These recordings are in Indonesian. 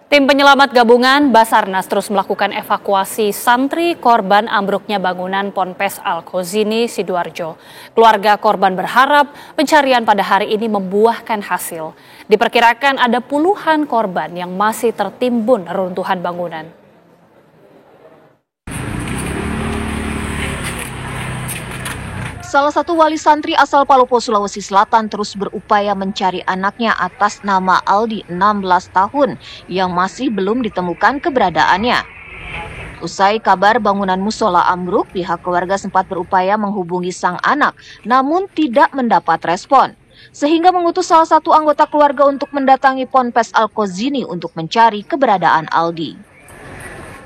Tim penyelamat gabungan Basarnas terus melakukan evakuasi santri korban ambruknya bangunan Ponpes Al-Khozini, Sidoarjo. Keluarga korban berharap pencarian pada hari ini membuahkan hasil. Diperkirakan ada puluhan korban yang masih tertimbun reruntuhan bangunan. Salah satu wali santri asal Palopo, Sulawesi Selatan terus berupaya mencari anaknya atas nama Aldi, 16 tahun, yang masih belum ditemukan keberadaannya. Usai kabar bangunan musola ambruk, pihak keluarga sempat berupaya menghubungi sang anak, namun tidak mendapat respon. Sehingga mengutus salah satu anggota keluarga untuk mendatangi Ponpes Al-Khozini untuk mencari keberadaan Aldi.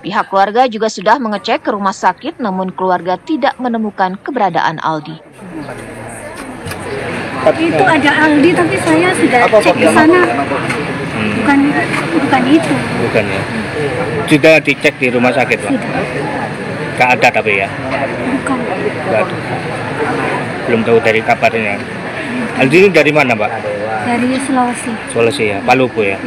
Pihak keluarga juga sudah mengecek ke rumah sakit, namun keluarga tidak menemukan keberadaan Aldi. Itu ada Aldi, tapi saya sudah cek di sana. Bukan itu. Bukan ya. Sudah dicek di rumah sakit, Pak? Sudah. Nggak ada tapi ya? Bukan. Nggak ada. Belum tahu dari kabarnya. Aldi ini dari mana, Pak? Dari Sulawesi. Sulawesi ya, Palopo ya.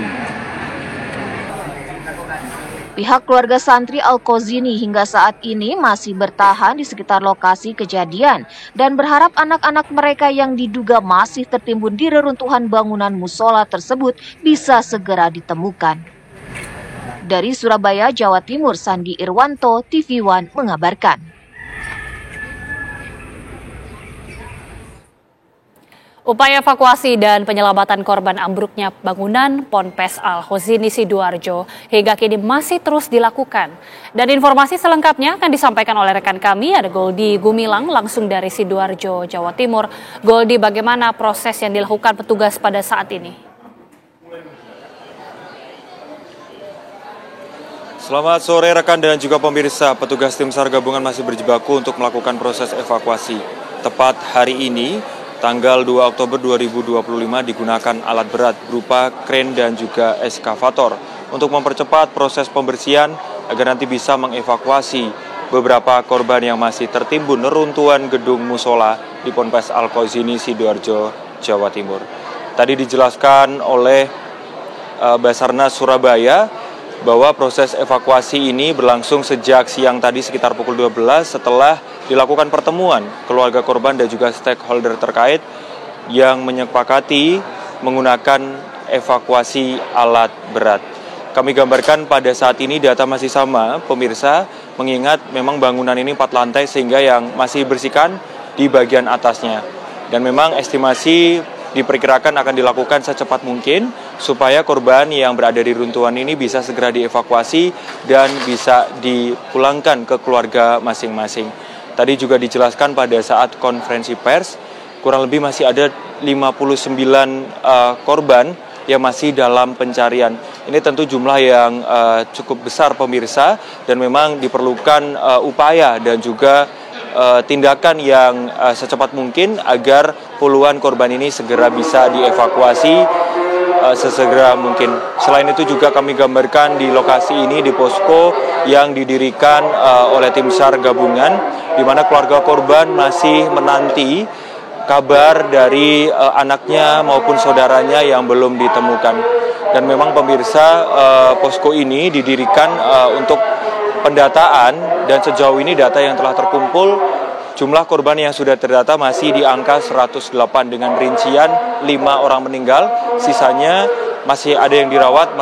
Pihak keluarga santri Al-Khozini hingga saat ini masih bertahan di sekitar lokasi kejadian dan berharap anak-anak mereka yang diduga masih tertimbun di reruntuhan bangunan musola tersebut bisa segera ditemukan. Dari Surabaya, Jawa Timur, Sandi Irwanto, TV One mengabarkan. Upaya evakuasi dan penyelamatan korban ambruknya bangunan Ponpes Al-Khozini, Sidoarjo hingga kini masih terus dilakukan. Dan informasi selengkapnya akan disampaikan oleh rekan kami, ada Goldi Gumilang langsung dari Sidoarjo, Jawa Timur. Goldi, bagaimana proses yang dilakukan petugas pada saat ini? Selamat sore rekan dan juga pemirsa, petugas tim SAR gabungan masih berjibaku untuk melakukan proses evakuasi. Tepat hari ini, tanggal 2 Oktober 2025 digunakan alat berat berupa kren dan juga eskavator untuk mempercepat proses pembersihan agar nanti bisa mengevakuasi beberapa korban yang masih tertimbun neruntuhan gedung musola di Ponpes Al-Khozini, Sidoarjo, Jawa Timur. Tadi dijelaskan oleh Basarnas Surabaya bahwa proses evakuasi ini berlangsung sejak siang tadi sekitar pukul 12 setelah dilakukan pertemuan keluarga korban dan juga stakeholder terkait yang menyepakati menggunakan evakuasi alat berat. Kami gambarkan pada saat ini data masih sama, pemirsa, mengingat memang bangunan ini 4 lantai sehingga yang masih bersihkan di bagian atasnya. Dan memang estimasi diperkirakan akan dilakukan secepat mungkin supaya korban yang berada di runtuhan ini bisa segera dievakuasi dan bisa dipulangkan ke keluarga masing-masing. Tadi juga dijelaskan pada saat konferensi pers, kurang lebih masih ada 59 korban yang masih dalam pencarian. Ini tentu jumlah yang cukup besar pemirsa dan memang diperlukan upaya dan juga tindakan yang secepat mungkin agar puluhan korban ini segera bisa dievakuasi sesegera mungkin. Selain itu juga kami gambarkan di lokasi ini di posko yang didirikan oleh tim SAR gabungan, di mana keluarga korban masih menanti kabar dari anaknya maupun saudaranya yang belum ditemukan. Dan memang pemirsa, posko ini didirikan untuk pendataan dan sejauh ini data yang telah terkumpul, jumlah korban yang sudah terdata masih di angka 108 dengan rincian 5 orang meninggal, sisanya masih ada yang dirawat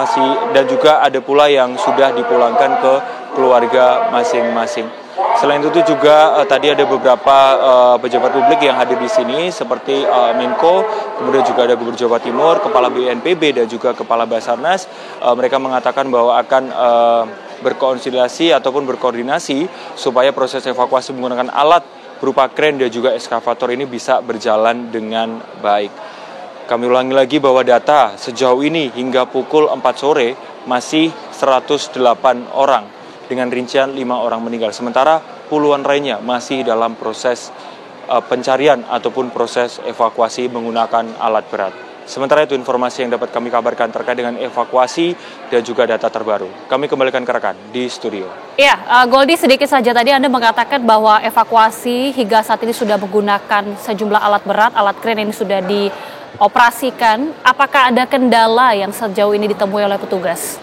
dan juga ada pula yang sudah dipulangkan ke keluarga masing-masing. Selain itu juga tadi ada beberapa pejabat publik yang hadir di sini seperti Menko, kemudian juga ada Gubernur Jawa Timur, Kepala BNPB dan juga Kepala Basarnas. Mereka mengatakan bahwa akan berkonsilasi ataupun berkoordinasi supaya proses evakuasi menggunakan alat berupa kren dan juga eskavator ini bisa berjalan dengan baik. Kami ulangi lagi bahwa data sejauh ini hingga pukul 4 sore masih 108 orang dengan rincian 5 orang meninggal. Sementara puluhan lainnya masih dalam proses pencarian ataupun proses evakuasi menggunakan alat berat. Sementara itu informasi yang dapat kami kabarkan terkait dengan evakuasi dan juga data terbaru. Kami kembalikan ke rekan di studio. Ya, Goldi, sedikit saja tadi Anda mengatakan bahwa evakuasi hingga saat ini sudah menggunakan sejumlah alat berat, alat kren ini sudah dioperasikan. Apakah ada kendala yang sejauh ini ditemui oleh petugas?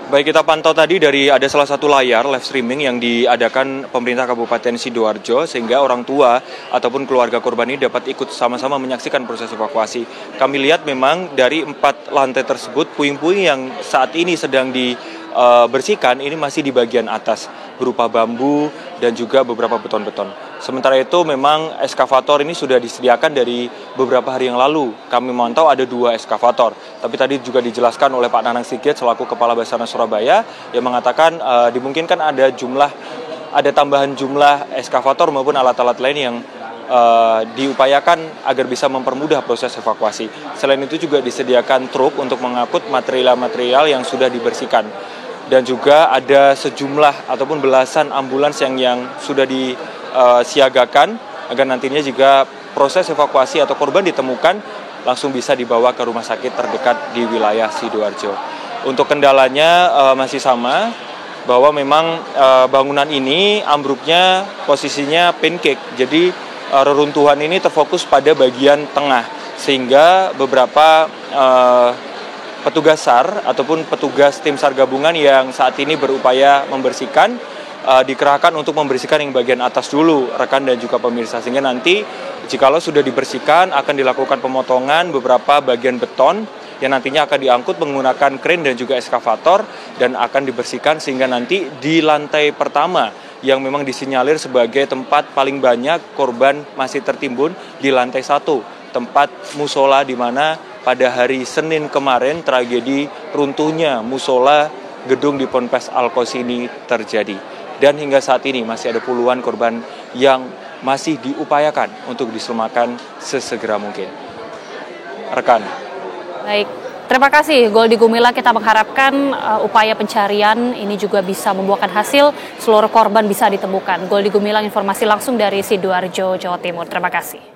Baik, kita pantau tadi dari ada salah satu layar live streaming yang diadakan pemerintah Kabupaten Sidoarjo sehingga orang tua ataupun keluarga korban ini dapat ikut sama-sama menyaksikan proses evakuasi. Kami lihat memang dari 4 lantai tersebut puing-puing yang saat ini sedang dibersihkan ini masih di bagian atas berupa bambu dan juga beberapa beton-beton. Sementara itu memang eskavator ini sudah disediakan dari beberapa hari yang lalu. Kami memantau ada 2 eskavator. Tapi tadi juga dijelaskan oleh Pak Nanang Sigit selaku Kepala Basarnas Surabaya yang mengatakan dimungkinkan ada tambahan jumlah eskavator maupun alat-alat lain yang diupayakan agar bisa mempermudah proses evakuasi. Selain itu juga disediakan truk untuk mengangkut material-material yang sudah dibersihkan. Dan juga ada sejumlah ataupun belasan ambulans yang sudah disiagakan agar nantinya jika proses evakuasi atau korban ditemukan langsung bisa dibawa ke rumah sakit terdekat di wilayah Sidoarjo. Untuk kendalanya masih sama, bahwa memang bangunan ini ambruknya posisinya pancake, jadi reruntuhan ini terfokus pada bagian tengah sehingga beberapa petugas SAR ataupun petugas tim SAR gabungan yang saat ini berupaya membersihkan dikerahkan untuk membersihkan yang bagian atas dulu, rekan dan juga pemirsa, sehingga nanti jikalau sudah dibersihkan akan dilakukan pemotongan beberapa bagian beton yang nantinya akan diangkut menggunakan kren dan juga eskavator dan akan dibersihkan sehingga nanti di lantai pertama yang memang disinyalir sebagai tempat paling banyak korban masih tertimbun di lantai 1, tempat musola di mana pada hari Senin kemarin tragedi runtuhnya musola gedung di Ponpes Al-Qos ini terjadi. Dan hingga saat ini masih ada puluhan korban yang masih diupayakan untuk diselamatkan sesegera mungkin. Rekan. Baik, terima kasih Goldi Gumilang. Kita mengharapkan upaya pencarian ini juga bisa membuahkan hasil, seluruh korban bisa ditemukan. Goldi Gumilang, informasi langsung dari Sidoarjo, Jawa Timur. Terima kasih.